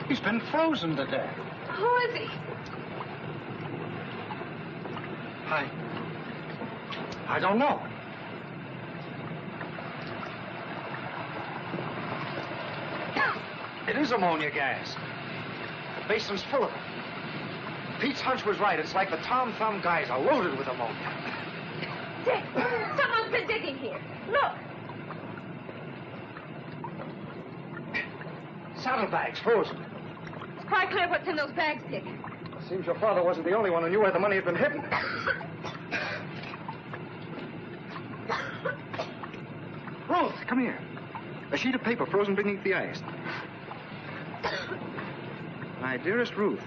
He's been frozen to death. Who is he? I don't know. It is ammonia gas. The basin's full of it. Pete's hunch was right. It's like the Tom Thumb guys are loaded with ammonia. Dick, someone's been digging here. Look. Saddlebags frozen. It's quite clear what's in those bags, Dick. Seems your father wasn't the only one who knew where the money had been hidden. Ruth, come here. A sheet of paper frozen beneath the ice. My dearest Ruth.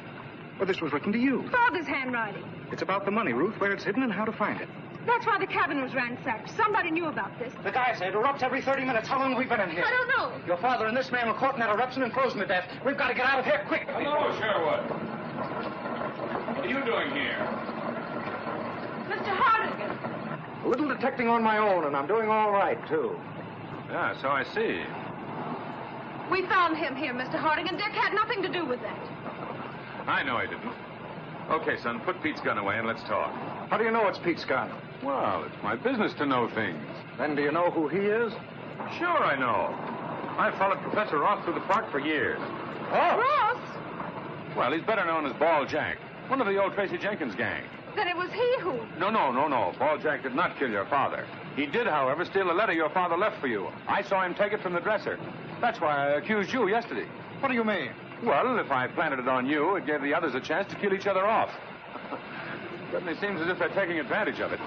Well, this was written to you. Father's handwriting. It's about the money, Ruth, where it's hidden and how to find it. That's why the cabin was ransacked. Somebody knew about this. The guy said it erupts every 30 minutes. How long have we been in here? I don't know. Your father and this man were caught in that eruption and frozen to death. We've got to get out of here quick. Hello, Sherwood. What are you doing here? Mr. Hardigan. A little detecting on my own, and I'm doing all right, too. Yeah, so I see. We found him here, Mr. Hardigan. Dick had nothing to do with that. I know he didn't. Okay, son, put Pete's gun away and let's talk. How do you know it's Pete's gun? Well, it's my business to know things. Then do you know who he is? Sure I know. I've followed Professor Ross through the park for years. Oh! Ross? Well, he's better known as Ball Jack, one of the old Tracy Jenkins gang. Then it was he who... No. Ball Jack did not kill your father. He did, however, steal a letter your father left for you. I saw him take it from the dresser. That's why I accused you yesterday. What do you mean? Well, if I planted it on you, it gave the others a chance to kill each other off. Certainly seems as if they're taking advantage of it.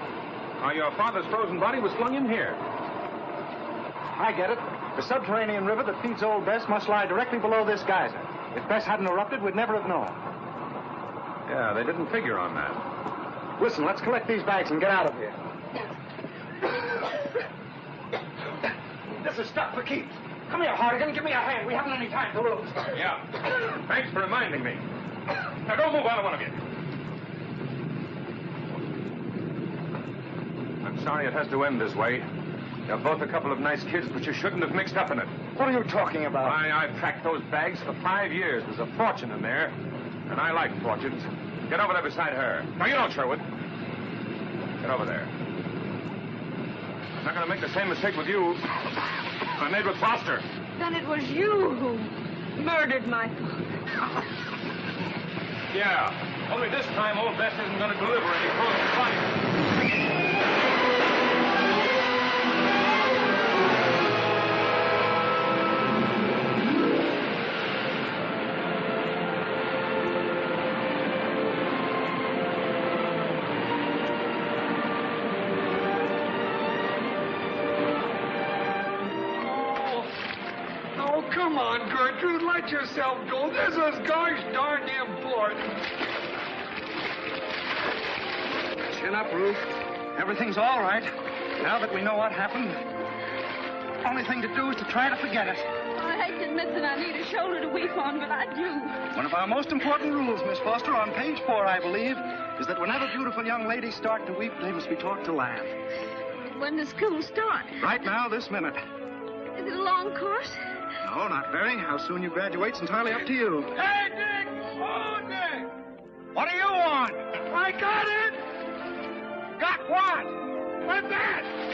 Now, your father's frozen body was flung in here. I get it. The subterranean river that feeds Old Bess must lie directly below this geyser. If Bess hadn't erupted, we'd never have known. Yeah, they didn't figure on that. Listen, let's collect these bags and get out of here. This is stuff for keeps. Come here, Hardigan. Give me a hand. We haven't any time to lose. Yeah. Thanks for reminding me. Now, don't move, either one of you. I'm sorry it has to end this way. You're both a couple of nice kids, but you shouldn't have mixed up in it. What are you talking about? I've tracked those bags for 5 years. There's a fortune in there, and I like fortunes. Get over there beside her. No, you don't, Sherwood. Get over there. I'm not going to make the same mistake with you I made with Foster. Then it was you who murdered my father. Yeah. Only this time, old Bess isn't going to deliver any frozen bodies. Come on, Gertrude, let yourself go. This is gosh darn important. Chin up, Ruth. Everything's all right. Now that we know what happened, only thing to do is to try to forget it. I hate to admit that I need a shoulder to weep on, but I do. One of our most important rules, Miss Foster, on page 4, I believe, is that whenever beautiful young ladies start to weep, they must be taught to laugh. When does school start? Right now, this minute. Is it a long course? No, not very. How soon you graduate's entirely up to you. Hey, Dick! Oh, Dick! What do you want? I got it! Got what? My bat!